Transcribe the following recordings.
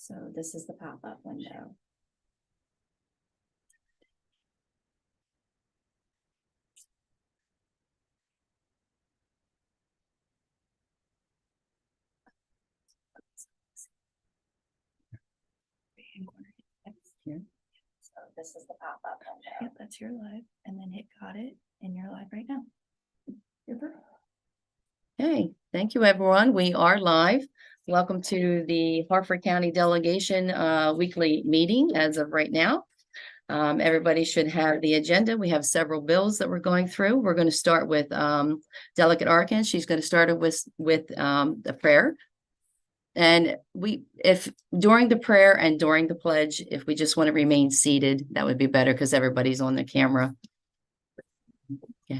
So this is the pop-up window. Here. So this is the pop-up window. Yep, that's your live. And then hit got it, and you're live right now. Okay, thank you, everyone. We are live. Welcome to the Harford County Delegation weekly meeting as of right now. Everybody should have the agenda. We have several bills that we're going through. We're going to start with Delegate Arkin. She's going to start it with the prayer. And if during the prayer and during the pledge, if we just want to remain seated, that would be better because everybody's on the camera. Yeah,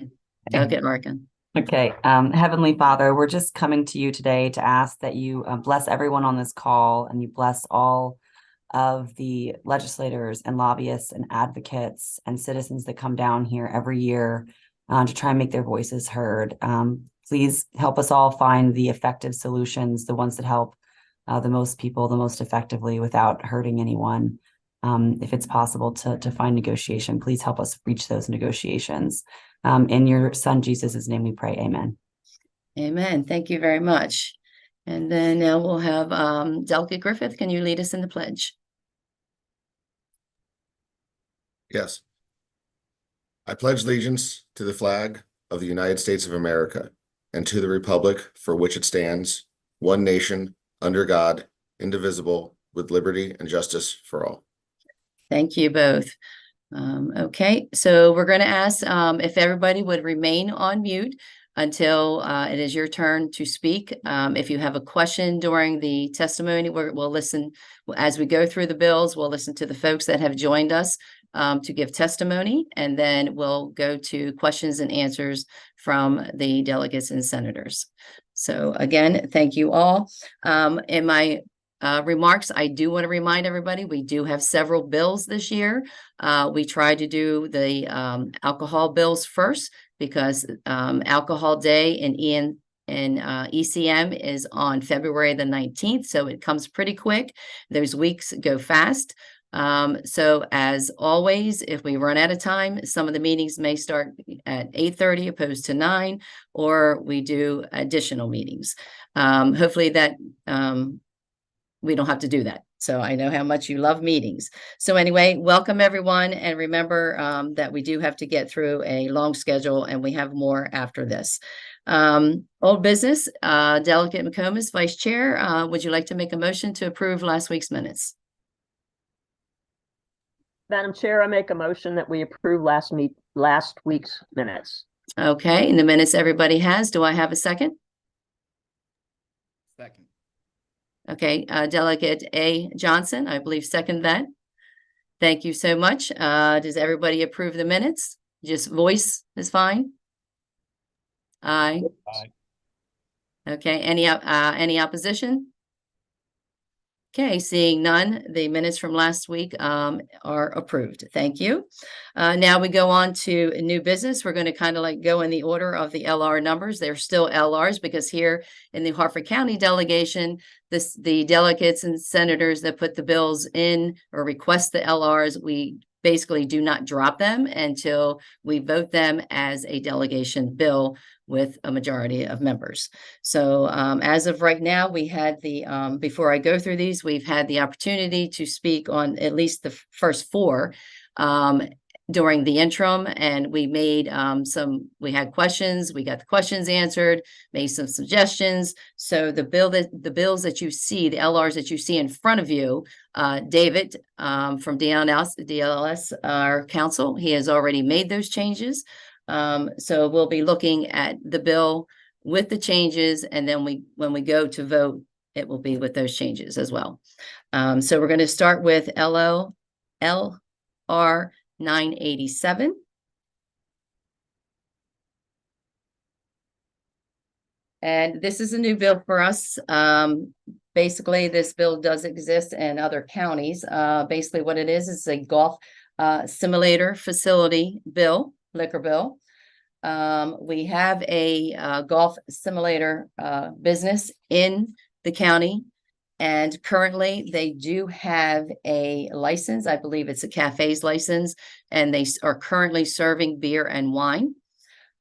Delegate Arkin. Okay, Heavenly Father, we're just coming to you today to ask that you bless everyone on this call, and you bless all of the legislators and lobbyists and advocates and citizens that come down here every year to try and make their voices heard. Please help us all find the effective solutions, the ones that help the most people the most effectively without hurting anyone. If it's possible to find negotiation, please help us reach those negotiations. In your son Jesus' name we pray, amen. Amen. Thank you very much. And then now we'll have Delegate Griffith. Can you lead us in the pledge? Yes. I pledge allegiance to the flag of the United States of America and to the republic for which it stands, one nation, under God, indivisible, with liberty and justice for all. Thank you both. Okay, so we're going to ask if everybody would remain on mute until it is your turn to speak. If you have a question during the testimony, we'll listen as we go through the bills. We'll listen to the folks that have joined us to give testimony, and then we'll go to questions and answers from the delegates and senators. So again, thank you all. In my remarks, I do want to remind everybody, we do have several bills this year. We try to do the alcohol bills first because Alcohol Day in ECM is on February the 19th, so it comes pretty quick. Those weeks go fast. So as always, if we run out of time, some of the meetings may start at 8:30 opposed to 9, or we do additional meetings. Hopefully that we don't have to do that. So I know how much you love meetings. So anyway, welcome everyone. And remember that we do have to get through a long schedule, and we have more after this. Old business, Delegate McComas, Vice Chair, would you like to make a motion to approve last week's minutes? Madam Chair, I make a motion that we approve last week's minutes. Okay, in the minutes everybody has. Do I have a second? Second. Okay, Delegate A. Johnson, I believe second that. Thank you so much. Does everybody approve the minutes? Just voice is fine? Aye. Aye. Okay, any opposition? Okay, seeing none, the minutes from last week are approved. Thank you. Now we go on to new business. We're going to kind of like go in the order of the LR numbers. They're still LRs because here in the Harford County delegation, the delegates and senators that put the bills in or request the LRs, we basically do not drop them until we vote them as a delegation bill with a majority of members. So as of right now, we had before I go through these, we've had the opportunity to speak on at least the first 4 during the interim, and we made we had questions, we got the questions answered, made some suggestions. So the bills that you see, the LRs that you see in front of you, David from DLS, our counsel, he has already made those changes. So we'll be looking at the bill with the changes, and then when we go to vote, it will be with those changes as well. So we're going to start with LR 987. And this is a new bill for us. Basically, this bill does exist in other counties. Basically, what it is a golf simulator facility bill, liquor bill. We have a golf simulator business in the county. And currently, they do have a license. I believe it's a cafe's license, and they are currently serving beer and wine.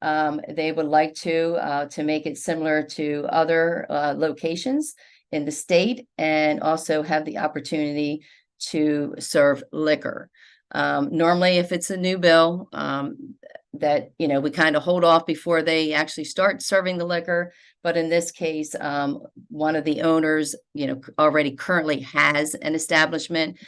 They would like to make it similar to other locations in the state, and also have the opportunity to serve liquor. Normally, if it's a new bill, that, we kind of hold off before they actually start serving the liquor. But in this case, one of the owners, already currently has an establishment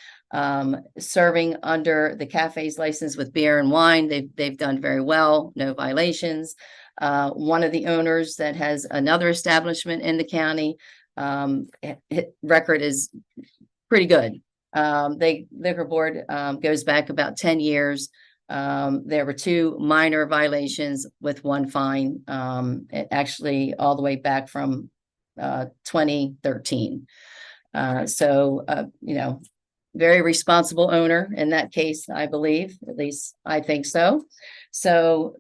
serving under the cafe's license with beer and wine. They've done very well, no violations. One of the owners that has another establishment in the county, record is pretty good. Liquor board goes back about 10 years. There were 2 minor violations with 1 fine, actually all the way back from 2013. Very responsible owner in that case, I believe. At least I think so. So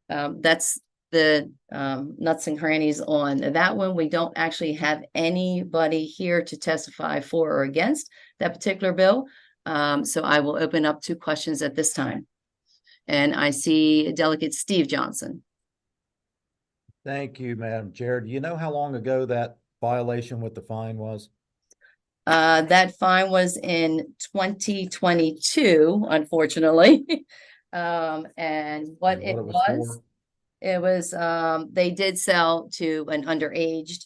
that's the nuts and crannies on that one. We don't actually have anybody here to testify for or against that particular bill. So I will open up to questions at this time. And I see Delegate Steve Johnson. Thank you, Madam Chair. Do you know how long ago that violation with the fine was? That fine was in 2022, unfortunately. And what it was, it was, they did sell to an underaged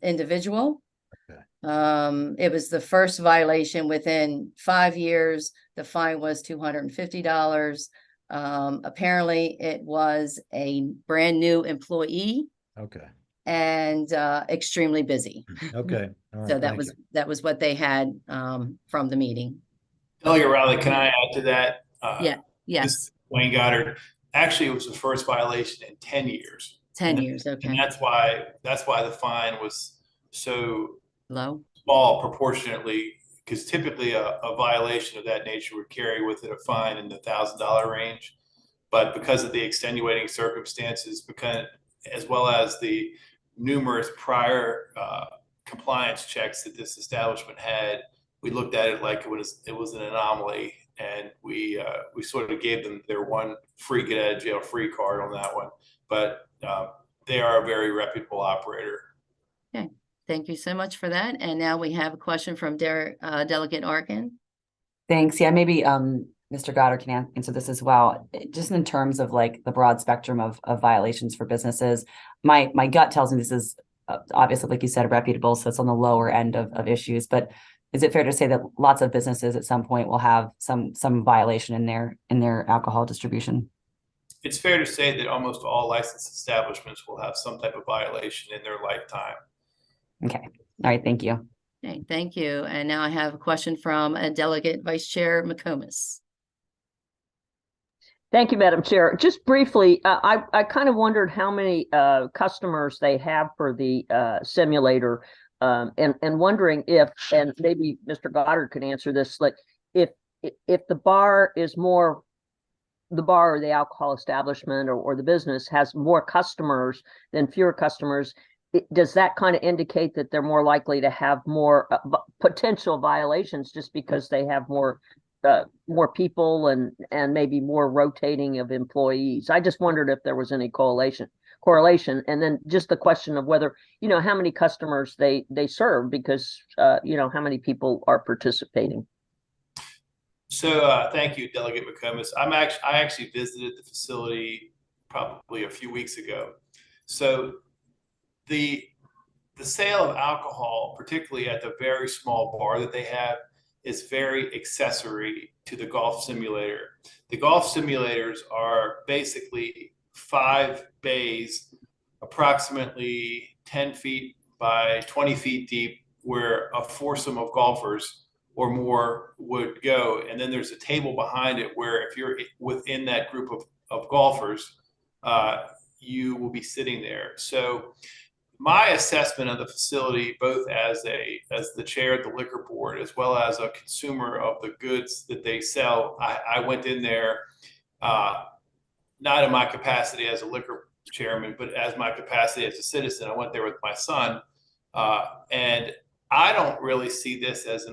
individual. Okay. It was the first violation within 5 years. The fine was $250. Apparently it was a brand new employee. Okay. And extremely busy. Okay. All right, So that was what they had from the meeting. Delegate Riley, can I add to that? Yeah. Yes. This is Wayne Goddard. Actually, it was the first violation in 10 years. 10 years. Okay. And that's why the fine was so Low. small proportionately, because typically a violation of that nature would carry with it a fine in the $1,000 range. But because of the extenuating circumstances, as well as the numerous prior compliance checks that this establishment had, we looked at it like it was an anomaly, and we sort of gave them their one free get out of jail free card on that one. But they are a very reputable operator. Okay, thank you so much for that. And now we have a question from Delegate Arkin. Thanks. Yeah, maybe Mr. Goddard can answer this as well. Just in terms of like the broad spectrum of violations for businesses, my gut tells me this is obviously, like you said, reputable, so it's on the lower end of issues. But is it fair to say that lots of businesses at some point will have some violation in their alcohol distribution? It's fair to say that almost all licensed establishments will have some type of violation in their lifetime. Okay. All right. Thank you. Okay, thank you. And now I have a question from Delegate Vice Chair McComas. Thank you, Madam Chair. Just briefly, I kind of wondered how many customers they have for the simulator, and wondering if, and maybe Mr. Goddard could answer this, like if the bar or the alcohol establishment or the business has more customers than fewer customers, does that kind of indicate that they're more likely to have more potential violations just because they have more people and maybe more rotating of employees? I just wondered if there was any correlation. And then just the question of whether, how many customers they serve, because, how many people are participating. So thank you, Delegate McComas. I actually visited the facility probably a few weeks ago. So the sale of alcohol, particularly at the very small bar that they have, is very accessory to the golf simulator. The golf simulators are basically 5 bays, approximately 10 feet by 20 feet deep, where a foursome of golfers or more would go. And then there's a table behind it where if you're within that group of golfers, you will be sitting there. So my assessment of the facility, both as the chair of the liquor board, as well as a consumer of the goods that they sell, I went in there, not in my capacity as a liquor chairman, but as my capacity as a citizen. I went there with my son, and I don't really see this as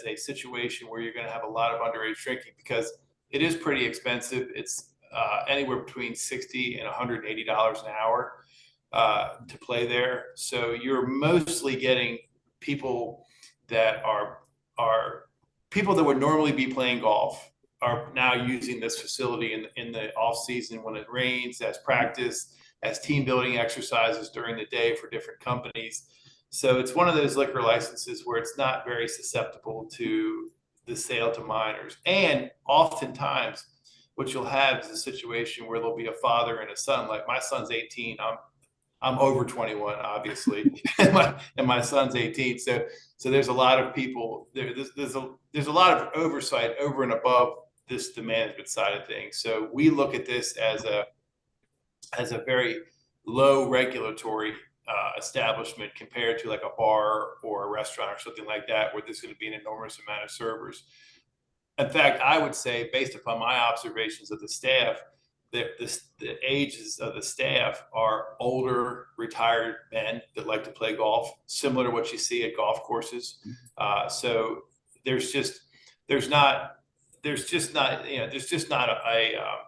a situation where you're going to have a lot of underage drinking, because it is pretty expensive. It's anywhere between $60 and $180 an hour to play there. So you're mostly getting people that are people that would normally be playing golf are now using this facility in the off season when it rains, as practice, as team building exercises during the day for different companies. So it's one of those liquor licenses where it's not very susceptible to the sale to minors. And oftentimes what you'll have is a situation where there'll be a father and a son. Like my son's 18. I'm over 21, obviously, and my son's 18. So there's a lot of people there. There's a lot of oversight over and above this the management side of things. So we look at this as a very low regulatory establishment compared to like a bar or a restaurant or something like that, where there's going to be an enormous amount of servers. In fact, I would say, based upon my observations of the staff, the ages of the staff are older, retired men that like to play golf, similar to what you see at golf courses. So there's not an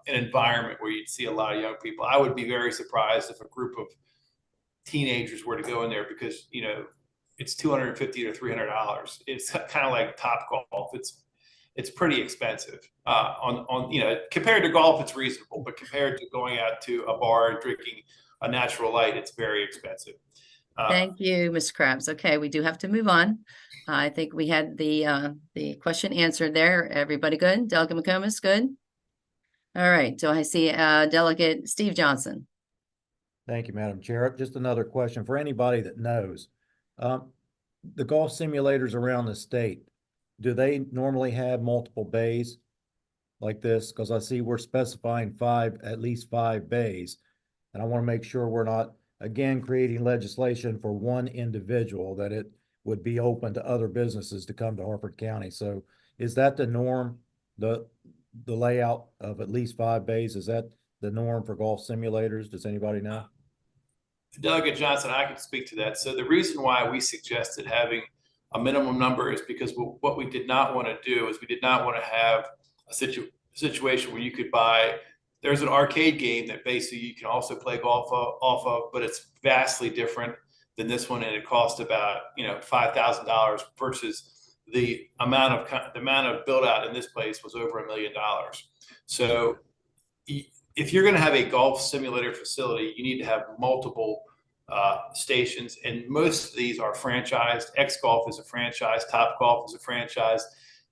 environment where you'd see a lot of young people. I would be very surprised if a group of teenagers were to go in there, because it's $250 to $300. It's kind of like Top Golf. It's pretty expensive. Compared to golf, it's reasonable, but compared to going out to a bar and drinking a natural light, it's very expensive. Thank you, Ms. Krabs. Okay, we do have to move on. I think we had the question answered there. Everybody good? Delegate McComas, good? All right, so I see Delegate Steve Johnson. Thank you, Madam Chair. Just another question for anybody that knows. The golf simulators around the state, do they normally have multiple bays like this? Because I see we're specifying at least five bays. And I want to make sure we're not, again, creating legislation for one individual, that it would be open to other businesses to come to Harford County. So is that the norm, the layout of at least 5 bays? Is that the norm for golf simulators? Does anybody know? Delegate Johnson, I can speak to that. So the reason why we suggested having a minimum number is because what we did not want to do is we did not want to have a situation where you could buy, there's an arcade game that basically you can also play golf off of, but it's vastly different than this one, and it cost about $5,000 versus the amount of build out in this place was over $1 million. So if you're going to have a golf simulator facility, you need to have multiple stations, and most of these are franchised. X Golf is a franchise. Top Golf is a franchise.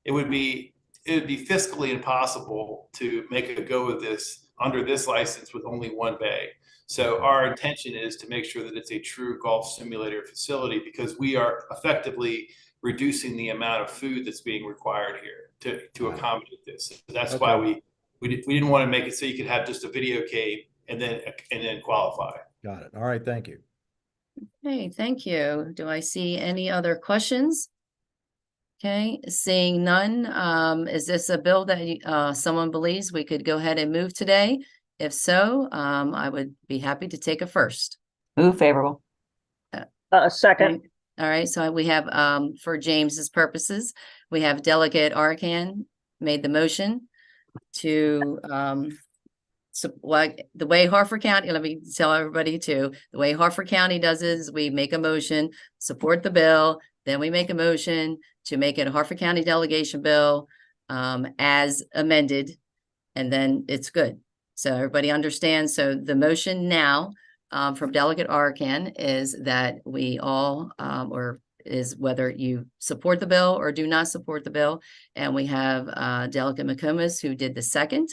It would be fiscally impossible to make a go of this under this license with only one bay. So our intention is to make sure that it's a true golf simulator facility, because we are effectively reducing the amount of food that's being required here to accommodate this. So that's why we didn't want to make it so you could have just a video game and then qualify. Got it. All right. Thank you. Okay, thank you. Do I see any other questions? Okay, seeing none, is this a bill that someone believes we could go ahead and move today? If so, I would be happy to take a first. Move favorable. Second. Okay. All right, so we have, for James's purposes, we have Delegate Arkan made the motion to, so like the way Harford County, let me tell everybody too, the way Harford County does is we make a motion, support the bill, then we make a motion to make it a Harford County delegation bill as amended, and then it's good. So everybody understands. So the motion now from Delegate Arkan is that we all, or is whether you support the bill or do not support the bill. And we have Delegate McComas who did the second.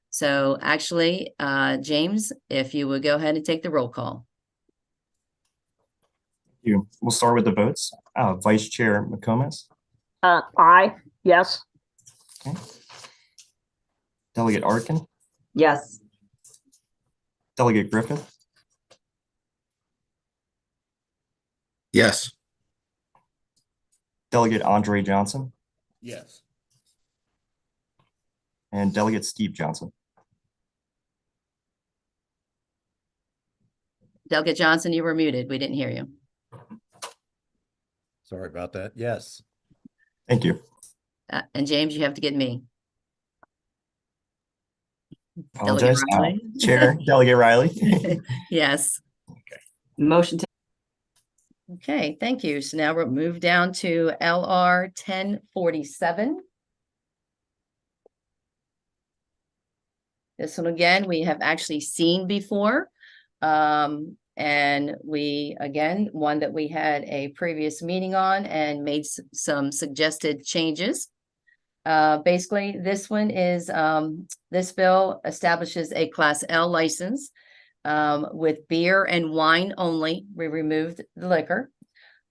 So actually, James, if you would go ahead and take the roll call. We'll start with the votes. Vice Chair McComas. Aye. Yes. Okay. Delegate Arkin. Yes. Delegate Griffin. Yes. Delegate Andre Johnson. Yes. And Delegate Steve Johnson. Delegate Johnson, you were muted. We didn't hear you. Sorry about that. Yes. Thank you. And James, you have to get me. Apologize. Riley? Chair, Delegate Riley. Yes. Motion to, Okay, thank you. So now we'll move down to LR 1047. This one again, we have actually seen before. And we, again, one that we had a previous meeting on and made some suggested changes. Basically, this one is, this bill establishes a Class L license with beer and wine only. We removed the liquor.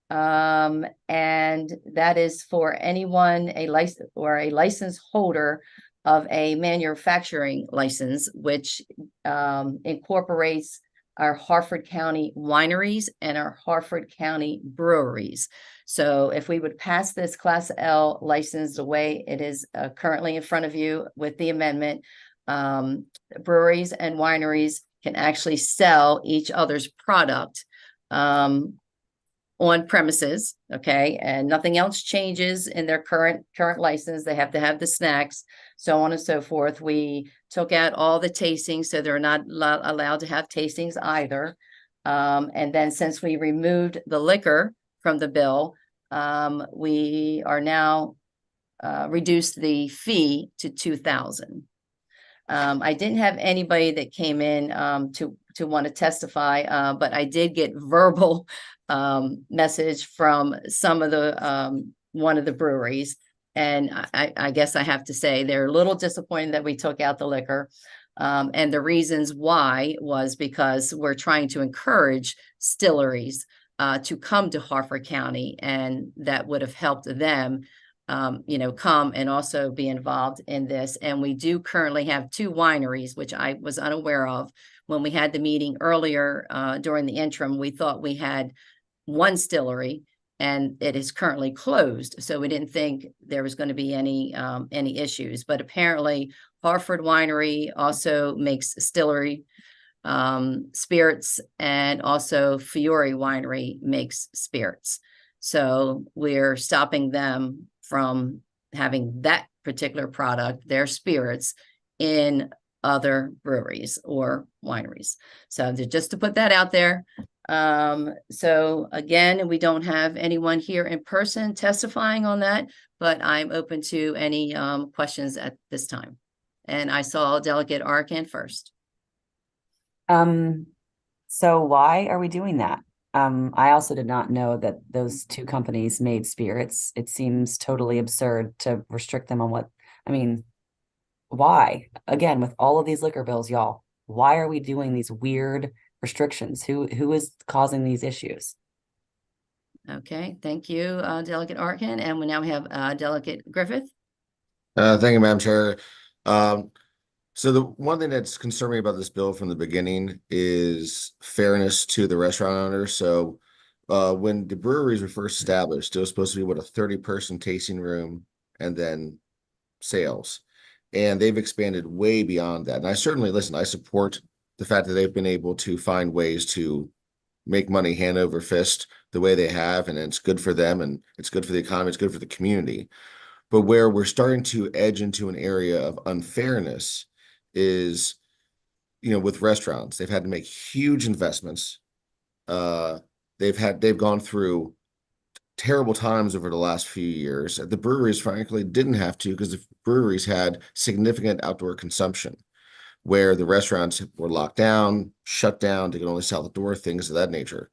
And that is for anyone, a license or a license holder of a manufacturing license, which incorporates our Harford County wineries and our Harford County breweries. So if we would pass this Class L license the way it is currently in front of you with the amendment, breweries and wineries can actually sell each other's product on premises, okay, and nothing else changes in their current license. They have to have the snacks, so on and so forth. We took out all the tastings, so they're not allowed to have tastings either. And then since we removed the liquor from the bill, we are now reduced the fee to $2,000. I didn't have anybody that came in to want to testify, but I did get verbal message from some of the one of the breweries, and I guess I have to say they're a little disappointed that we took out the liquor. And the reasons why was because we're trying to encourage distilleries to come to Harford County, and that would have helped them come and also be involved in this. And we do currently have 2 wineries, which I was unaware of. When we had the meeting earlier during the interim, we thought we had 1 distillery, and it is currently closed. So we didn't think there was going to be any issues. But apparently Harford Winery also makes distillery spirits, and also Fiore Winery makes spirits. So we're stopping them from having that particular product, their spirits, in other breweries or wineries. So just to put that out there. So again, we don't have anyone here in person testifying on that, but I'm open to any questions at this time. And I saw Delegate Arkin first. so why are we doing that? I also did not know that those 2 companies made spirits. It seems totally absurd to restrict them on why? Again, with all of these liquor bills, y'all, why are we doing these weird restrictions? Who is causing these issues? Okay, thank you, Delegate Arkin. And we now have Delegate Griffith. Thank you, Madam Chair. So the one thing that's concerned me about this bill from the beginning is fairness to the restaurant owners. So when the breweries were first established, it was supposed to be a 30-person tasting room and then sales. And they've expanded way beyond that. And I certainly, I support the fact that they've been able to find ways to make money hand over fist the way they have, and it's good for them, and it's good for the economy, it's good for the community. But where we're starting to edge into an area of unfairness is, with restaurants. They've had to make huge investments. They've gone through terrible times over the last few years. The breweries, frankly, didn't have to, because the breweries had significant outdoor consumption, where the restaurants were locked down, shut down, they could only sell outdoor, things of that nature.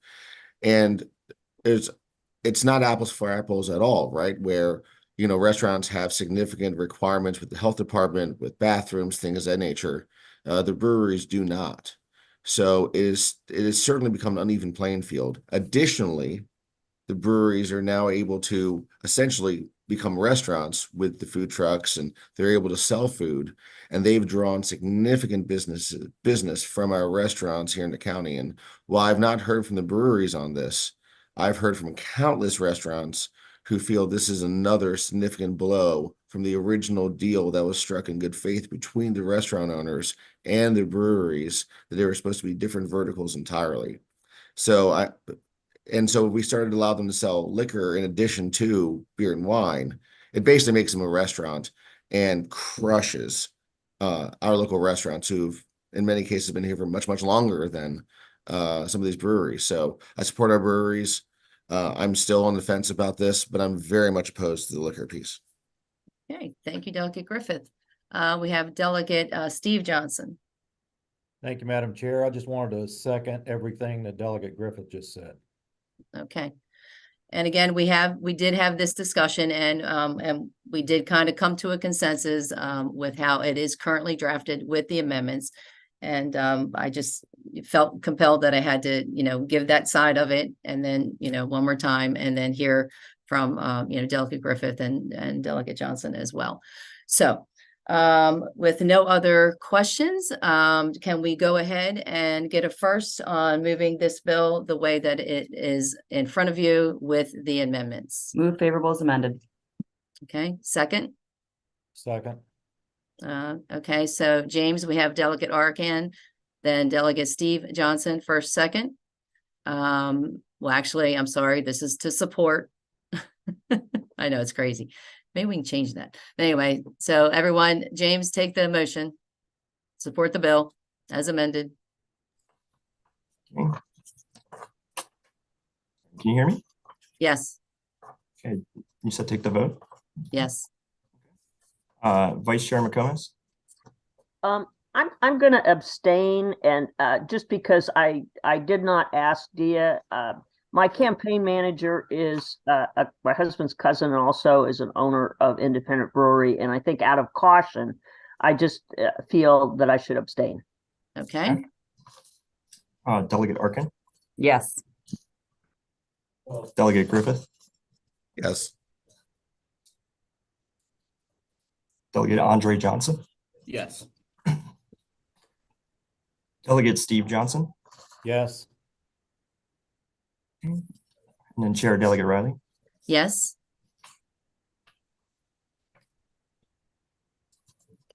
And it's not apples for apples at all, right? Where restaurants have significant requirements with the health department, with bathrooms, things of that nature. The breweries do not. So it has certainly become an uneven playing field. Additionally, the breweries are now able to essentially become restaurants with the food trucks, and they're able to sell food, and they've drawn significant business from our restaurants here in the county. And while I've not heard from the breweries on this, I've heard from countless restaurants who feel this is another significant blow from the original deal that was struck in good faith between the restaurant owners and the breweries, that they were supposed to be different verticals entirely. So And so we started to allow them to sell liquor in addition to beer and wine. It basically makes them a restaurant and crushes our local restaurants who've in many cases been here for much, much longer than some of these breweries. So I support our breweries. I'm still on the fence about this, but I'm very much opposed to the liquor piece. Okay, thank you, Delegate Griffith. We have Delegate Steve Johnson. Thank you, Madam Chair. I just wanted to second everything that Delegate Griffith just said. Okay. And again, we did have this discussion and we did kind of come to a consensus with how it is currently drafted with the amendments. And I just felt compelled that I had to, give that side of it and then, one more time and then hear from, Delegate Griffith and Delegate Johnson as well. So with no other questions, can we go ahead and get a first on moving this bill the way that it is in front of you with the amendments? Move favorable as amended. Okay, second. Second. Okay, so James, we have Delegate Arkan, then Delegate Steve Johnson, first, second. Well, actually, I'm sorry, this is to support. I know it's crazy. Maybe we can change that. Anyway, so everyone, James, take the motion. Support the bill as amended. Okay. Can you hear me? Yes, Okay, you said take the vote. yes. Vice Chair McComas? I'm going to abstain, and just because I did not ask Dia. My campaign manager is my husband's cousin and also is an owner of Independent Brewery, and I think out of caution, I just feel that I should abstain. Okay, Delegate Arkin? Yes. Delegate Griffith? Yes. Delegate Andre Johnson? Yes. Delegate Steve Johnson? Yes. And then Chair Delegate Riley? yes.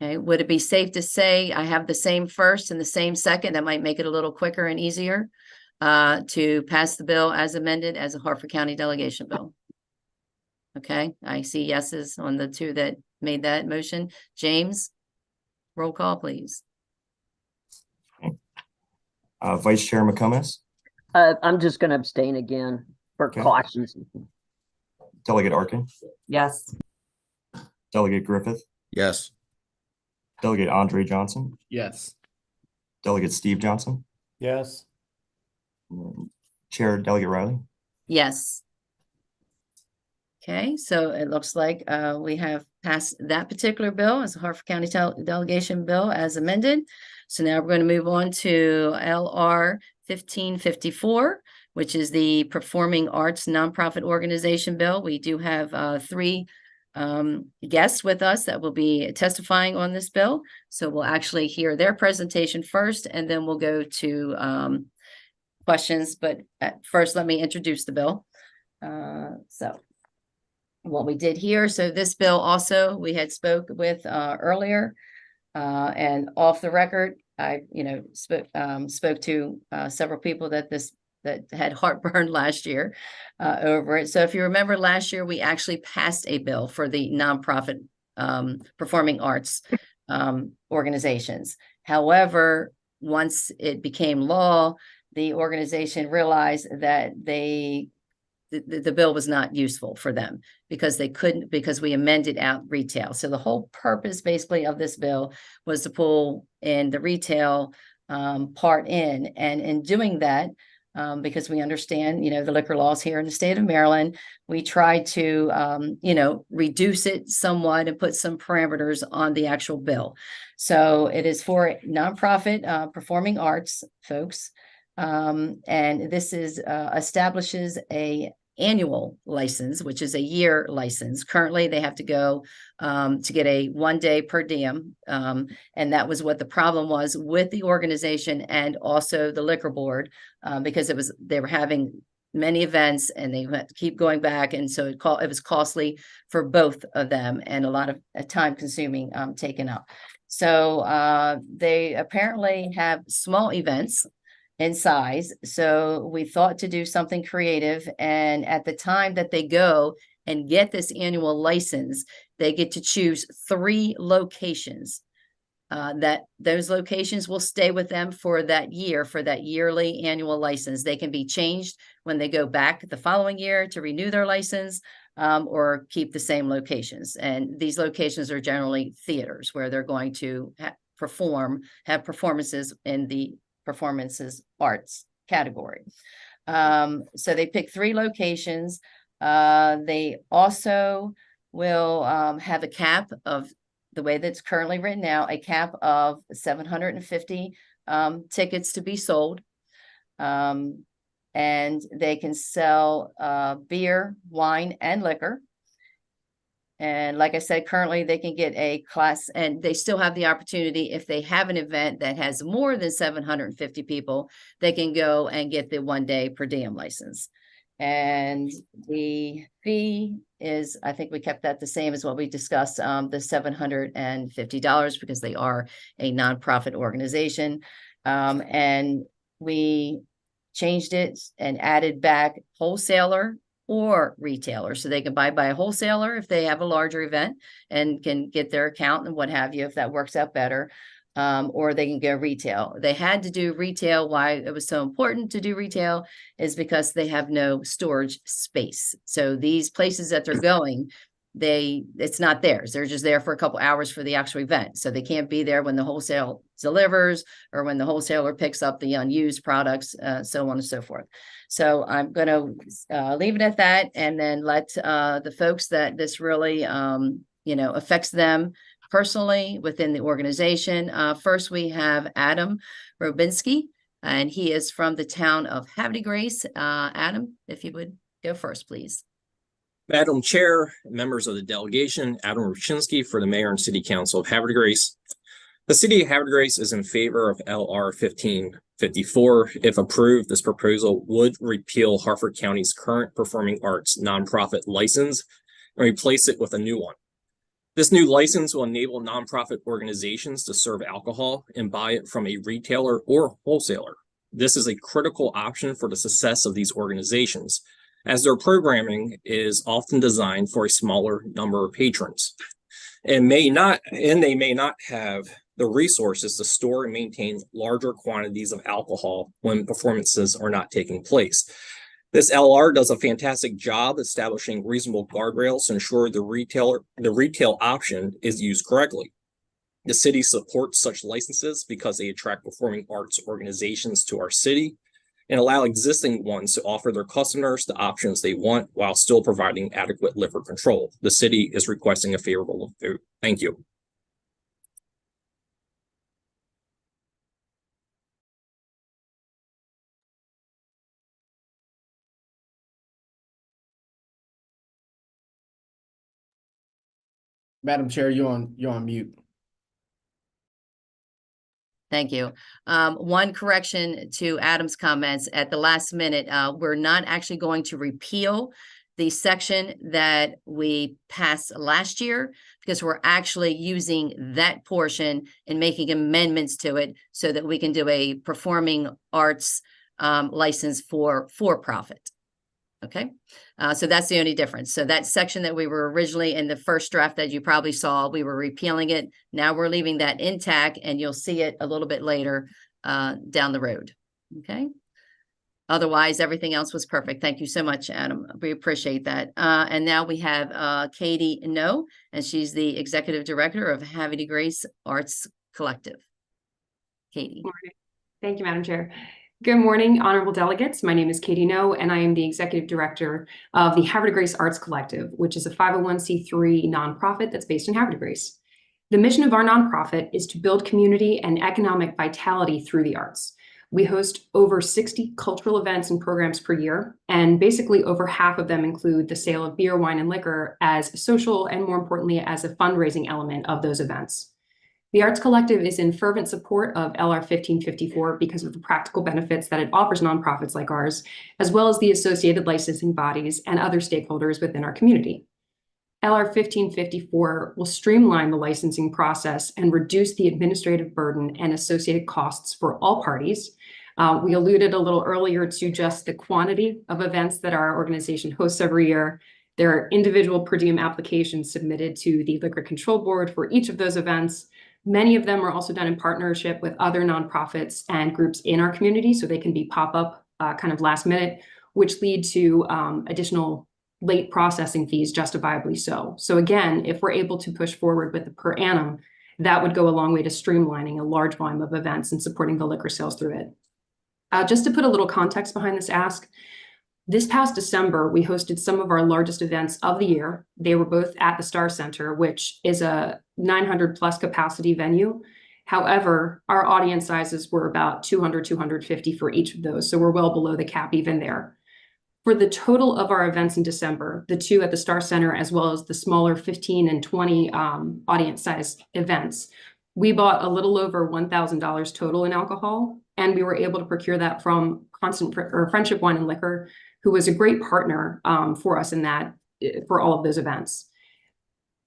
Okay, would it be safe to say I have the same first and the same second? That might make it a little quicker and easier to pass the bill as amended as a Harford County delegation bill. Okay, I see yeses on the two that made that motion. James, roll call, please. Vice Chair McComas? I'm just going to abstain again for Okay. cautions. Delegate Arkin? Yes. Delegate Griffith? Yes. Delegate Andre Johnson? Yes. Delegate Steve Johnson? Yes. And then Chair Delegate Riley? Yes. Okay, so it looks like we have passed that particular bill as a Harford County delegation bill as amended. So now we're going to move on to LR 1554, which is the Performing Arts Nonprofit Organization Bill. We do have three guests with us that will be testifying on this bill. So we'll actually hear their presentation first, and then we'll go to questions. But at first, let me introduce the bill. So what we did here, so this bill also we had spoke with earlier, and off the record, I spoke to several people that had heartburn last year over it. So if you remember last year, we actually passed a bill for the nonprofit performing arts organizations. However, once it became law, the organization realized that the bill was not useful for them because we amended out retail. So the whole purpose basically of this bill was to pull in the retail part in, and in doing that, because we understand, the liquor laws here in the state of Maryland, we try to, reduce it somewhat and put some parameters on the actual bill. So it is for nonprofit performing arts folks. And this establishes a annual license, which is a year license. Currently, they have to go to get a 1 day per diem. And that was what the problem was with the organization and also the liquor board, because they were having many events and they had to keep going back. And so it was costly for both of them and a lot of time consuming taken up. So they apparently have small events in size. So we thought to do something creative. And at the time that they go and get this annual license, they get to choose 3 locations. That those locations will stay with them for that year, for that yearly annual license. They can be changed when they go back the following year to renew their license, or keep the same locations. And these locations are generally theaters where they're going to have performances in the performances arts category. So they pick 3 locations. They also will have a cap of, the way that's currently written now, a cap of 750 tickets to be sold. And they can sell beer, wine, and liquor. And like I said, currently they can get a class, and they still have the opportunity, if they have an event that has more than 750 people, they can go and get the 1-day per diem license. And the fee is, I think we kept that the same as what we discussed, the $750, because they are a nonprofit organization. And we changed it and added back wholesaler or retailer. So they can buy by a wholesaler if they have a larger event and can get their account and what have you, if that works out better. Or they can go retail. They had to do retail. Why it was so important to do retail is because they have no storage space. So these places that they're going, it's not theirs. They're just there for a couple hours for the actual event. So they can't be there when the wholesale delivers or when the wholesaler picks up the unused products, so on and so forth. So I'm going to leave it at that, and then let the folks that this really affects them personally within the organization. First, we have Adam Robinski, and he is from the town of Havre de Grace. Adam, if you would go first, please. Madam Chair, members of the delegation, Adam Ruchinsky for the Mayor and City Council of Havre de Grace. The City of Havre de Grace is in favor of LR 1554. If approved, this proposal would repeal Harford County's current performing arts nonprofit license and replace it with a new one. This new license will enable nonprofit organizations to serve alcohol and buy it from a retailer or wholesaler. This is a critical option for the success of these organizations, as their programming is often designed for a smaller number of patrons, and they may not have the resources to store and maintain larger quantities of alcohol when performances are not taking place. This LR does a fantastic job establishing reasonable guardrails to ensure the retail option is used correctly. The city supports such licenses because they attract performing arts organizations to our city and allow existing ones to offer their customers the options they want while still providing adequate liquor control. The city is requesting a favorable vote. Thank you. Madam Chair, you're on mute. Thank you. One correction to Adam's comments at the last minute. We're not actually going to repeal the section that we passed last year, because we're actually using that portion and making amendments to it so that we can do a performing arts license for profit. Okay, so that's the only difference. So that section that we were originally in the first draft that you probably saw, we were repealing it. Now we're leaving that intact, and you'll see it a little bit later down the road. Okay. Otherwise, everything else was perfect. Thank you so much, Adam. We appreciate that. And now we have Katie No, and she's the Executive Director of Havre de Grace Arts Collective. Katie. Thank you, Madam Chair. Good morning, honorable delegates. My name is Katie No, and I am the Executive Director of the Havre de Grace Arts Collective, which is a 501c3 nonprofit that's based in Havre de Grace. The mission of our nonprofit is to build community and economic vitality through the arts. We host over 60 cultural events and programs per year, and basically over half of them include the sale of beer, wine, and liquor as social and, more importantly, as a fundraising element of those events. The Arts Collective is in fervent support of LR 1554 because of the practical benefits that it offers nonprofits like ours, as well as the associated licensing bodies and other stakeholders within our community. LR 1554 will streamline the licensing process and reduce the administrative burden and associated costs for all parties, We alluded a little earlier to just the quantity of events that our organization hosts every year. There are individual per diem applications submitted to the Liquor Control Board for each of those events. Many of them are also done in partnership with other nonprofits and groups in our community, so they can be pop-up kind of last minute, which lead to additional late processing fees, justifiably so. So again, if we're able to push forward with the per annum, that would go a long way to streamlining a large volume of events and supporting the liquor sales through it. Just to put a little context behind this ask, this past December, we hosted some of our largest events of the year. They were both at the Star Center, which is a 900 plus capacity venue. However, our audience sizes were about 200, 250 for each of those. So we're well below the cap even there. For the total of our events in December, the two at the Star Center, as well as the smaller 15 and 20 audience size events, we bought a little over $1,000 total in alcohol, and we were able to procure that from Friendship Wine and Liquor, who was a great partner for us in that, for all of those events.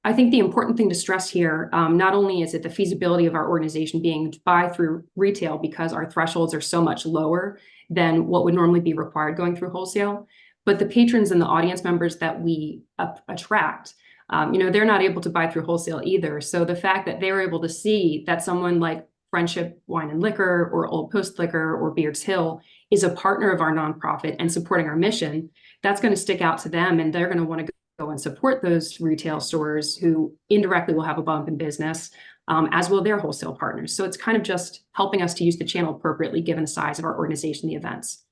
I think the important thing to stress here, not only is it the feasibility of our organization being to buy through retail because our thresholds are so much lower than what would normally be required going through wholesale, but the patrons and the audience members that we attract, they're not able to buy through wholesale either. So the fact that they're able to see that someone like Friendship Wine and Liquor or Old Post Liquor or Beards Hill is a partner of our nonprofit and supporting our mission, that's going to stick out to them, and they're going to want to go and support those retail stores who indirectly will have a bump in business, as will their wholesale partners. So it's kind of just helping us to use the channel appropriately given the size of our organization, the events.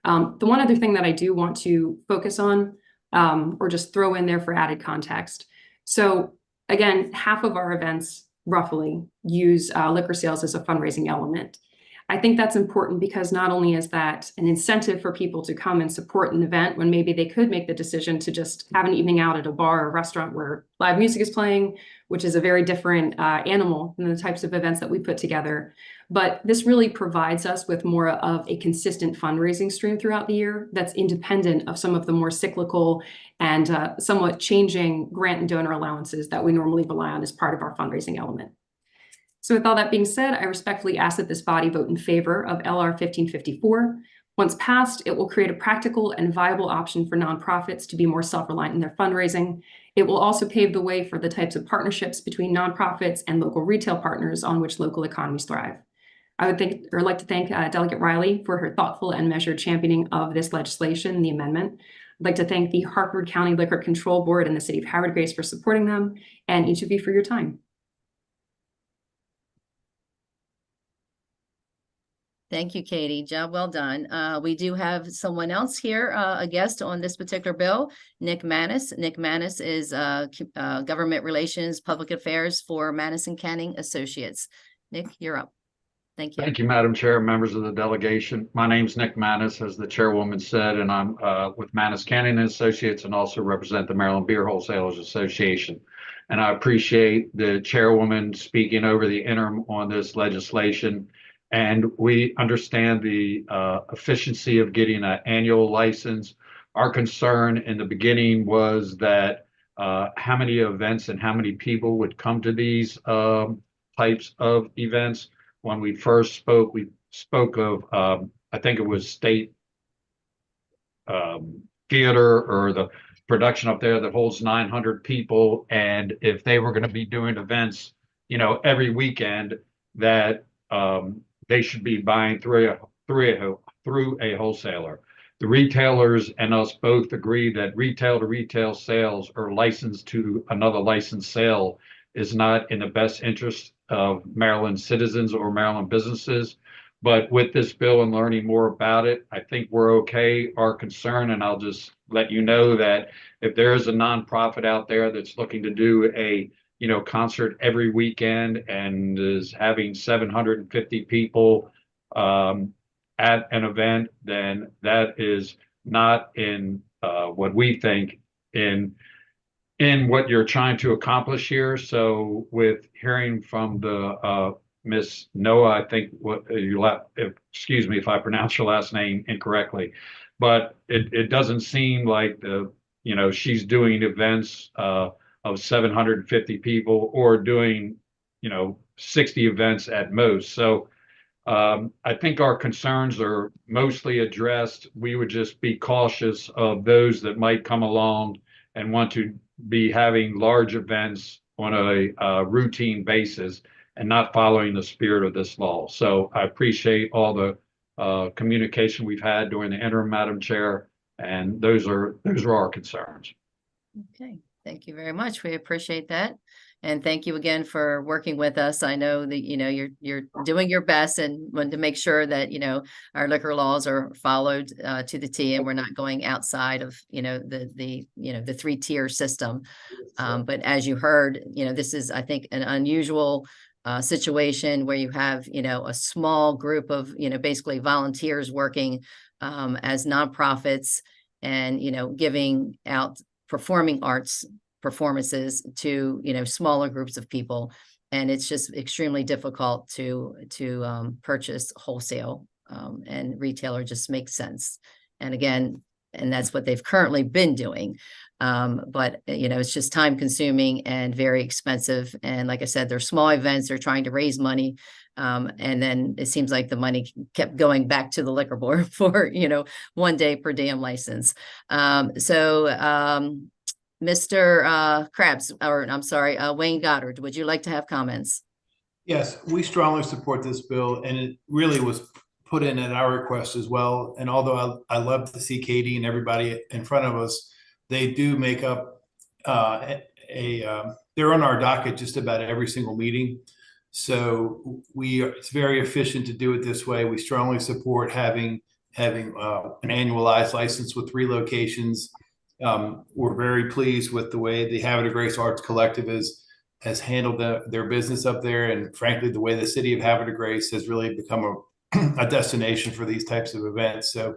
The one other thing that I do want to focus on, or just throw in there for added context. So again, half of our events roughly use liquor sales as a fundraising element. I think that's important because not only is that an incentive for people to come and support an event when maybe they could make the decision to just have an evening out at a bar or restaurant where live music is playing, which is a very different animal than the types of events that we put together. But this really provides us with more of a consistent fundraising stream throughout the year that's independent of some of the more cyclical and somewhat changing grant and donor allowances that we normally rely on as part of our fundraising element. So with all that being said, I respectfully ask that this body vote in favor of LR 1554. Once passed, it will create a practical and viable option for nonprofits to be more self-reliant in their fundraising. It will also pave the way for the types of partnerships between nonprofits and local retail partners on which local economies thrive. I would like to thank Delegate Riley for her thoughtful and measured championing of this legislation and the amendment. I'd like to thank the Harford County Liquor Control Board and the City of Harvard Grace for supporting them, and each of you for your time. Thank you, Katie. Job well done. We do have someone else here, a guest on this particular bill, Nick Manis. Nick Manis is Government Relations, Public Affairs for Madison Canning Associates. Nick, you're up. Thank you. Thank you, Madam Chair, members of the delegation. My name's Nick Manis, as the chairwoman said, and I'm with Manis Canning Associates and also represent the Maryland Beer Wholesalers Association. And I appreciate the chairwoman speaking over the interim on this legislation. And we understand the efficiency of getting an annual license. Our concern in the beginning was that how many events and how many people would come to these types of events. When we first spoke, we spoke of, I think it was State Theater or the production up there that holds 900 people. And if they were going to be doing events, every weekend, that they should be buying through a wholesaler. The retailers and us both agree that retail to retail sales or license to another licensed sale is not in the best interest of Maryland citizens or Maryland businesses. But with this bill and learning more about it, I think we're okay. Our concern, and I'll just let you know that if there is a nonprofit out there that's looking to do a concert every weekend and is having 750 people at an event, then that is not in what we think in what you're trying to accomplish here. So with hearing from the Miss Noah, I think what excuse me if I pronounce your last name incorrectly, but it doesn't seem like she's doing events of 750 people or doing 60 events at most. So I think our concerns are mostly addressed. We would just be cautious of those that might come along and want to be having large events on a routine basis and not following the spirit of this law. So I appreciate all the communication we've had during the interim, Madam Chair, and those are our concerns. Okay, thank you very much. We appreciate that. And thank you again for working with us. I know that, you're doing your best and want to make sure that, our liquor laws are followed to the T, and we're not going outside of, the 3-tier system. But as you heard, this is, I think, an unusual situation where you have, a small group of, basically volunteers working as nonprofits and, giving out performing arts performances to, smaller groups of people. And it's just extremely difficult to purchase wholesale, and retailer just makes sense. And again, and that's what they've currently been doing. But it's just time consuming and very expensive. And like I said, they're small events, they're trying to raise money. And then it seems like the money kept going back to the liquor board for, 1 day per diem license. Mr. Krabs, or I'm sorry, Wayne Goddard, would you like to have comments? Yes, we strongly support this bill, and it really was put in at our request as well. And although I love to see Katie and everybody in front of us, they do make up they're on our docket just about every single meeting. So it's very efficient to do it this way. We strongly support having an annualized license with 3 locations. We're very pleased with the way the Havre de Grace Arts Collective has handled their business up there. And frankly, the way the city of Havre de Grace has really become a destination for these types of events. So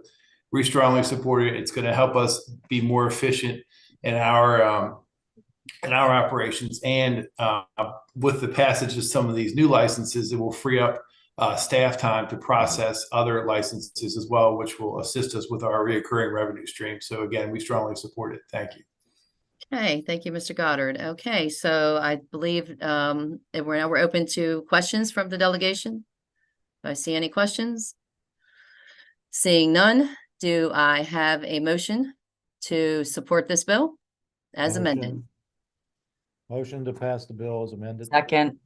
we strongly support it. It's going to help us be more efficient in our operations. And with the passage of some of these new licenses, it will free up staff time to process other licenses as well, which will assist us with our reoccurring revenue stream. So again, we strongly support it. Thank you. Okay, thank you, Mr. Goddard. Okay, so I believe we're open to questions from the delegation. Do I see any questions? Seeing none, do I have a motion to support this bill as amended? Motion to pass the bill as amended. Second.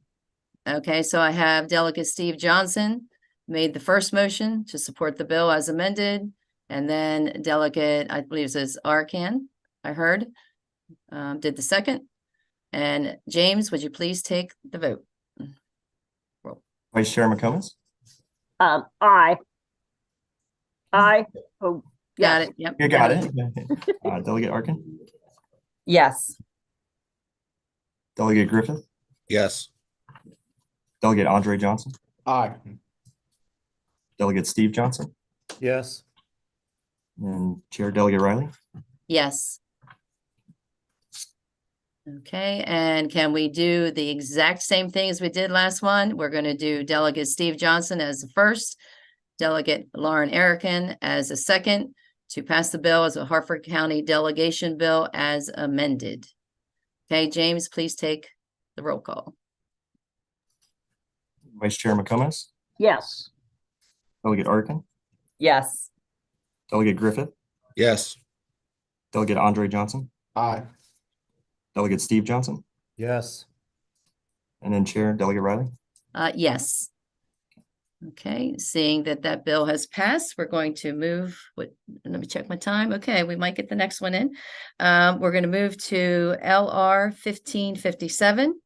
Okay, so I have Delegate Steve Johnson made the first motion to support the bill as amended. And then Delegate, I believe it says Arcan, I heard, did the second. And James, would you please take the vote? Vice Chair McComas? Aye. Oh, Got yes. it. Yep. You got it. Delegate Arkin? Yes. Delegate Griffith? Yes. Delegate Andre Johnson? Aye. Delegate Steve Johnson? Yes. And Chair Delegate Riley? Yes. Okay, and can we do the exact same thing as we did last one? We're going to do Delegate Steve Johnson as the first, Delegate Lauren Erickson as a second, to pass the bill as a Harford County delegation bill as amended. Okay, James, please take the roll call. Vice Chair McComas? Yes. Delegate Arkin? Yes. Delegate Griffith? Yes. Delegate Andre Johnson? Aye. Delegate Steve Johnson? Yes. And then Chair Delegate Riley? Yes. Okay, seeing that bill has passed, we're going to move, let me check my time. Okay, we might get the next one in. We're going to move to LR 1557.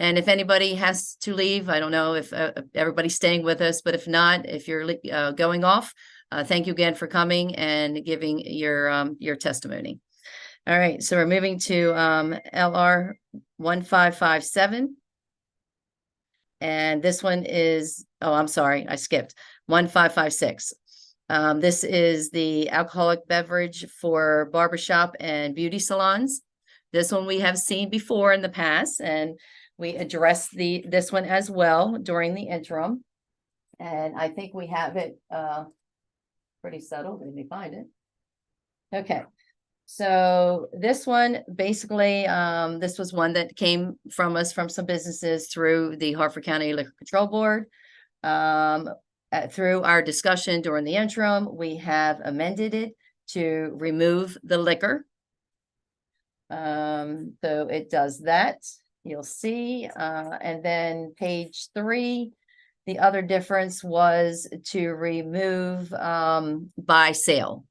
And if anybody has to leave, I don't know if everybody's staying with us, but if not, if you're going off, thank you again for coming and giving your testimony. All right, so we're moving to LR 1557. And this one is, oh, I'm sorry, I skipped 1556. This is the alcoholic beverage for barbershop and beauty salons. This one we have seen before in the past, and we addressed this one as well during the interim. And I think we have it pretty settled. Let me find it. Okay. So this one, basically, this was one that came from us from some businesses through the Harford County Liquor Control Board. Through our discussion during the interim, we have amended it to remove the liquor. So it does that, you'll see, and then page 3, the other difference was to remove, by sale.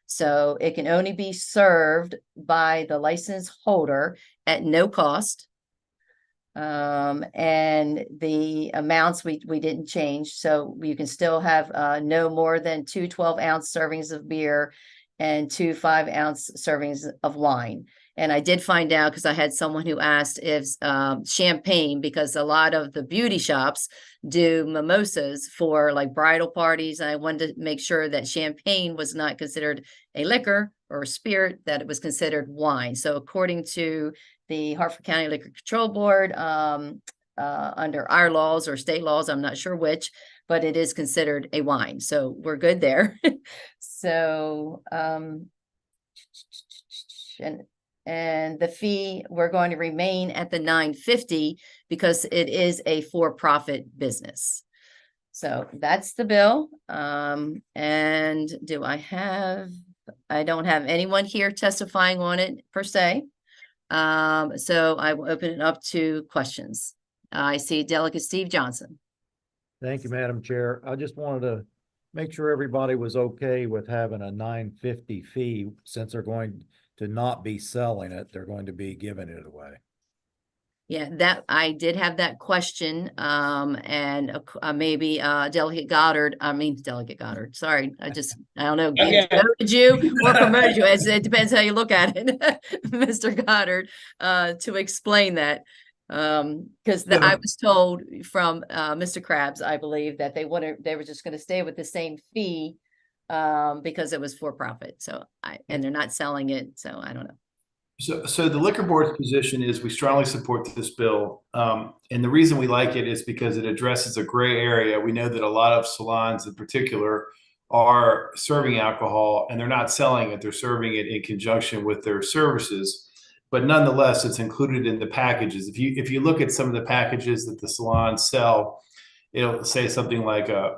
So it can only be served by the license holder at no cost. And the amounts we didn't change, so you can still have no more than 2 12-ounce servings of beer and 2 5-ounce servings of wine. And I did find out, because I had someone who asked if champagne, because a lot of the beauty shops do mimosas for like bridal parties. And I wanted to make sure that champagne was not considered a liquor or a spirit, that it was considered wine. So according to the Harford County Liquor Control Board, under our laws or state laws, I'm not sure which, but it is considered a wine. So we're good there. So, and the fee, we're going to remain at the $9.50 because it is a for-profit business. So that's the bill. And do I don't have anyone here testifying on it per se. So I will open it up to questions. I see Delegate Steve Johnson. Thank you, Madam Chair. I just wanted to make sure everybody was okay with having a $9.50 fee, since they're going to not be selling it, they're going to be giving it away. Yeah, that I did have that question, and maybe Delegate Goddard. Sorry, I don't know. Promoted you or promoted you, as it depends how you look at it, Mr. Goddard, to explain that. Because I was told from Mr. Krabs, I believe, that they were just going to stay with the same fee because it was for profit. So and they're not selling it, so I don't know. So the liquor board's position is we strongly support this bill. And the reason we like it is because it addresses a gray area. We know that a lot of salons in particular are serving alcohol, and they're not selling it. They're serving it in conjunction with their services. But nonetheless, it's included in the packages. If you look at some of the packages that the salons sell, it'll say something like a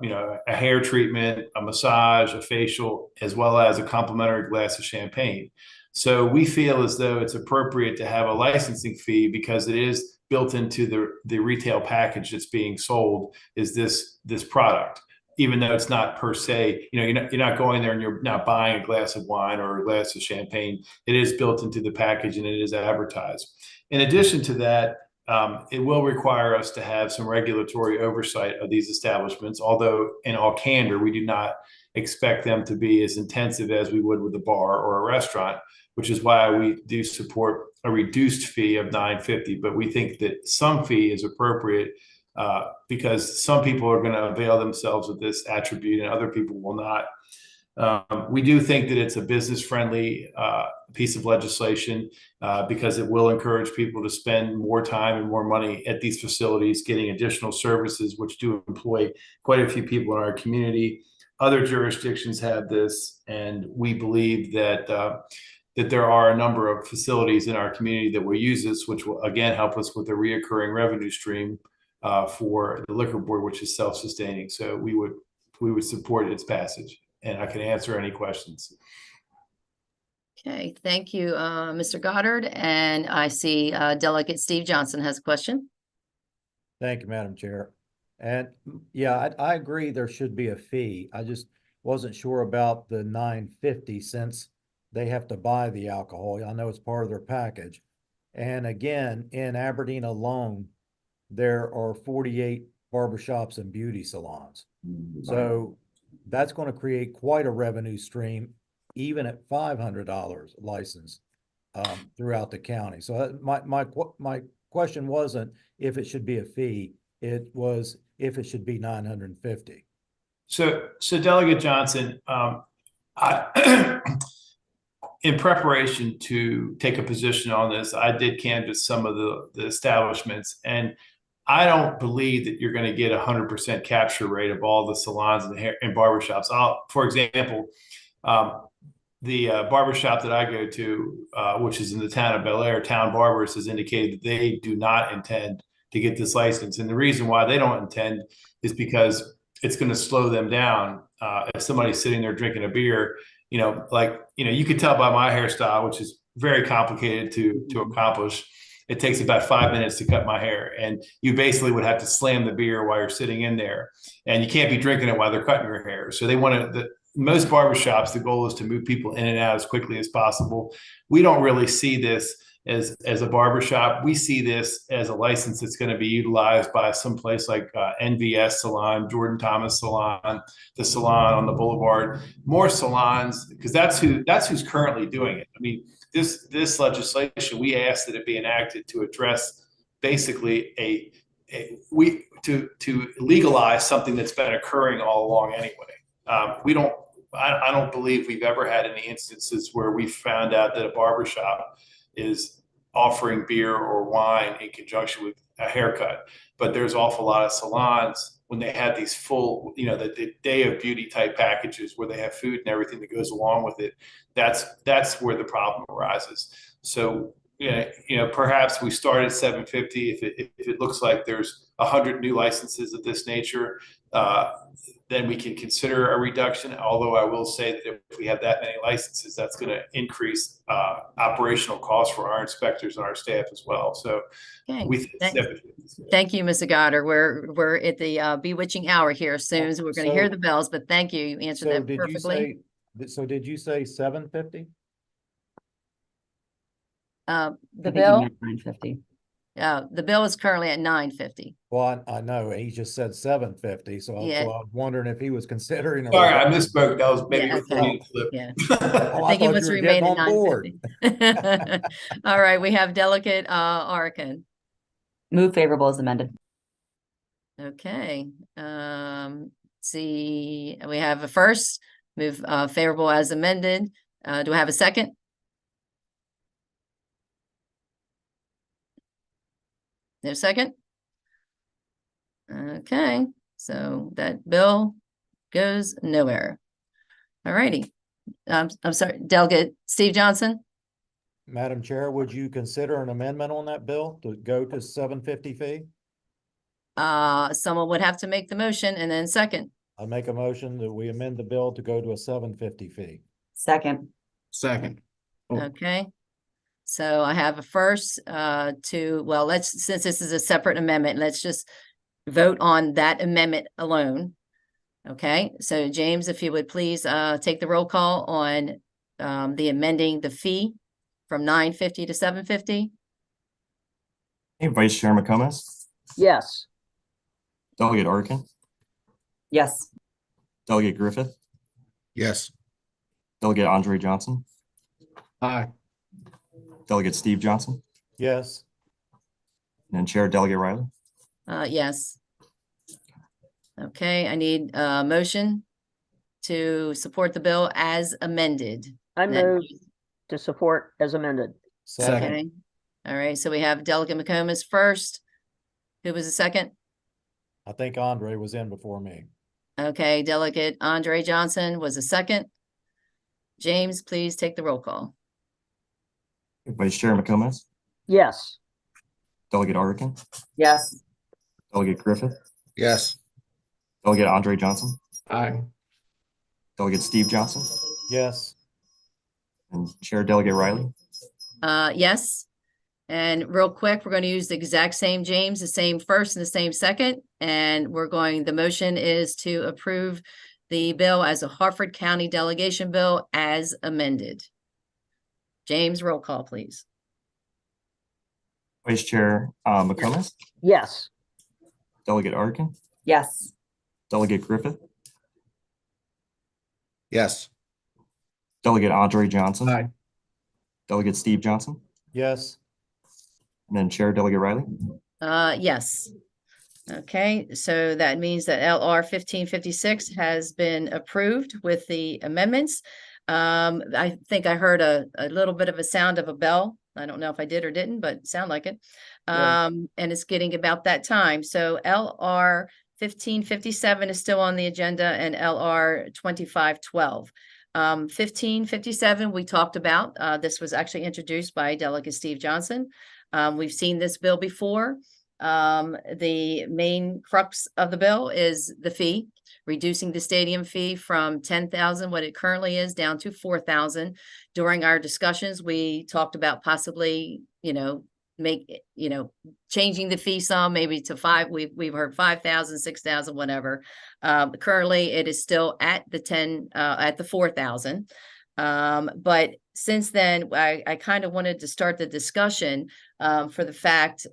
hair treatment, a massage, a facial, as well as a complimentary glass of champagne. So we feel as though it's appropriate to have a licensing fee, because it is built into the retail package that's being sold, is this product, even though it's not per se, you're not going there and you're not buying a glass of wine or a glass of champagne. It is built into the package and it is advertised. In addition to that, it will require us to have some regulatory oversight of these establishments, although in all candor, we do not expect them to be as intensive as we would with a bar or a restaurant, which is why we do support a reduced fee of $9.50. But we think that some fee is appropriate because some people are going to avail themselves of this attribute and other people will not. We do think that it's a business-friendly piece of legislation because it will encourage people to spend more time and more money at these facilities, getting additional services, which do employ quite a few people in our community. Other jurisdictions have this, and we believe that that there are a number of facilities in our community that will use this, which will again help us with a reoccurring revenue stream for the liquor board, which is self-sustaining. So we would support its passage, and I can answer any questions. Okay, thank you, Mr. Goddard. And I see Delegate Steve Johnson has a question. Thank you, Madam Chair. And yeah, I agree there should be a fee. I just wasn't sure about the $9.50 since they have to buy the alcohol. I know it's part of their package. And again, in Aberdeen alone, there are 48 barbershops and beauty salons. So that's going to create quite a revenue stream, even at $500 license throughout the county. So my question wasn't if it should be a fee. It was if it should be $950. So Delegate Johnson, in preparation to take a position on this, I did canvass some of the establishments, and I don't believe that you're going to get 100% capture rate of all the salons and barbershops. For example, the barbershop that I go to, which is in the town of Bel Air, Town Barbers, has indicated that they do not intend to get this license. And the reason why they don't intend is because it's going to slow them down. If somebody's sitting there drinking a beer, you could tell by my hairstyle, which is very complicated to accomplish. It takes about 5 minutes to cut my hair, and you basically would have to slam the beer while you're sitting in there, and you can't be drinking it while they're cutting your hair. So they want to, most barbershops, the goal is to move people in and out as quickly as possible. We don't really see this as a barbershop. We see this as a license that's going to be utilized by some place like NVS Salon, Jordan Thomas Salon, the salon on the boulevard, more salons, because that's who's currently doing it. I mean, this legislation, we asked that it be enacted to address basically to legalize something that's been occurring all along anyway. I don't believe we've ever had any instances where we found out that a barbershop is offering beer or wine in conjunction with a haircut. But there's an awful lot of salons when they have these full, the day of beauty type packages where they have food and everything that goes along with it. That's where the problem arises. So, perhaps we start at 750. If it looks like there's 100 new licenses of this nature, then we can consider a reduction. Although I will say that if we have that many licenses, that's going to increase operational costs for our inspectors and our staff as well. So Okay. we Thank you, Mr. Goddard. We're at the bewitching hour here soon, so we're going to hear the bells. But thank you. You answered that perfectly. Did you say 750? The bill. 950. The bill is currently at 950. Well, I know he just said 750, so I was wondering if he was considering. Sorry, I misspoke. That was maybe okay. Yeah. I think he wants to remain at 950. All right, we have Delegate Arkin. Move favorable as amended. Okay. See, we have a first, move favorable as amended. Do I have a second? No second? Okay, so that bill goes nowhere. All righty. I'm sorry, Delegate Steve Johnson. Madam Chair, would you consider an amendment on that bill to go to 750 fee? Someone would have to make the motion and then second. I make a motion that we amend the bill to go to a 750 fee. Second. Okay. So I have a first since this is a separate amendment, let's just vote on that amendment alone. Okay, so James, if you would please take the roll call on the amending the fee from 950 to 750. Hey, Vice Chair McComas, Yes. Delegate Arkin, Yes. Delegate Griffith, Yes. Delegate Andre Johnson, Aye. Delegate Steve Johnson, Yes. and Chair Delegate Riley. Yes. Okay, I need a motion to support the bill as amended. I move to support as amended. Second. Okay. All right, so we have Delegate McComas first. Who was the second? I think Andre was in before me. Okay, Delegate Andre Johnson was a second. James, please take the roll call. Vice Chair McComas, Yes. Delegate Arkin, Yes. Delegate Griffith, Yes. Delegate Andre Johnson, Aye. Delegate Steve Johnson, Yes. and Chair Delegate Riley. Yes. And real quick, we're going to use the exact same James, the same first and the same second. And the motion is to approve the bill as a Harford County delegation bill as amended. James, roll call, please. Vice Chair McComas, Yes. Delegate Arkin, Yes. Delegate Griffith, Yes. Delegate Andre Johnson, Aye. Delegate Steve Johnson, Yes. and then Chair Delegate Riley. Yes. Okay, so that means that LR 1556 has been approved with the amendments. I think I heard a little bit of a sound of a bell. I don't know if I did or didn't, but it sounded like it. Yeah. And it's getting about that time. So LR 1557 is still on the agenda and LR 2512. 1557 we talked about. This was actually introduced by Delegate Steve Johnson. We've seen this bill before. The main crux of the bill is the fee, reducing the stadium fee from 10,000, what it currently is, down to 4,000. During our discussions, we talked about possibly, changing the fee some, maybe to 5. We've heard 5,000, 6,000, whatever. Currently, it is still at the 4,000. But since then, I kind of wanted to start the discussion for the fact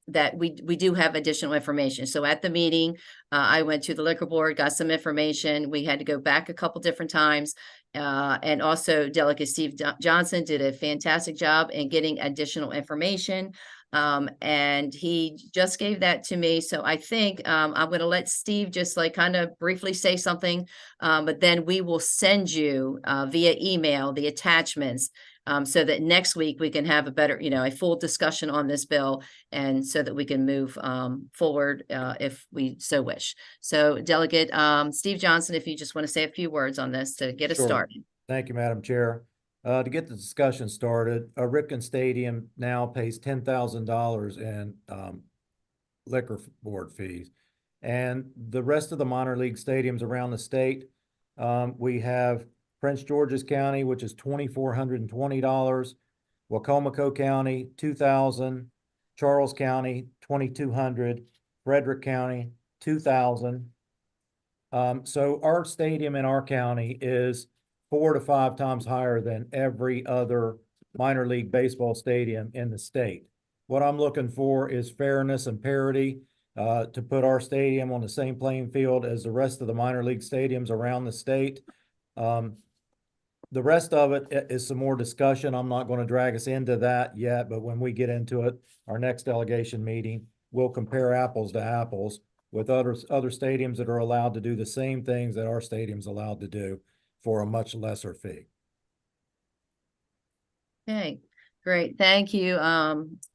that we do have additional information. So at the meeting, I went to the liquor board, got some information. We had to go back a couple different times. And also Delegate Steve Johnson did a fantastic job in getting additional information. And he just gave that to me. So I think I'm going to let Steve just kind of briefly say something, but then we will send you via email the attachments so that next week we can have a better, a full discussion on this bill, and so that we can move forward if we so wish. So Delegate Steve Johnson, if you just want to say a few words on this to get us started. Thank you, Madam Chair. To get the discussion started, Ripken Stadium now pays $10,000 in liquor board fees. And the rest of the minor league stadiums around the state, we have Prince George's County, which is $2,420, Wacomico County, $2,000, Charles County, $2,200, Frederick County, $2,000. So our stadium in our county is 4 to 5 times higher than every other minor league baseball stadium in the state. What I'm looking for is fairness and parity, to put our stadium on the same playing field as the rest of the minor league stadiums around the state. The rest of it is some more discussion. I'm not going to drag us into that yet, but when we get into it, our next delegation meeting, we'll compare apples to apples with other stadiums that are allowed to do the same things that our stadium's allowed to do for a much lesser fee. Okay, great. Thank you,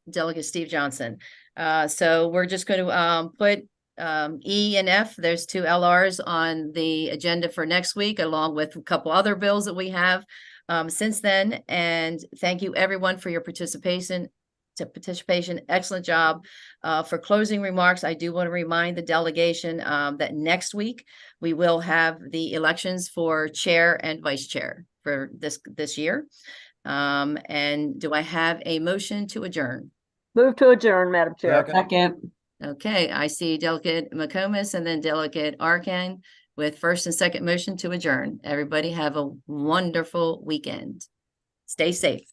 Delegate Steve Johnson. So we're just going to put E and F, those 2 LRs, on the agenda for next week, along with a couple other bills that we have since then. And thank you everyone for your participation. Excellent job. For closing remarks, I do want to remind the delegation that next week we will have the elections for chair and vice chair for this year. And do I have a motion to adjourn? Move to adjourn, Madam Chair. Second. Okay, I see Delegate McComas and then Delegate Arkan with first and second motion to adjourn. Everybody have a wonderful weekend. Stay safe.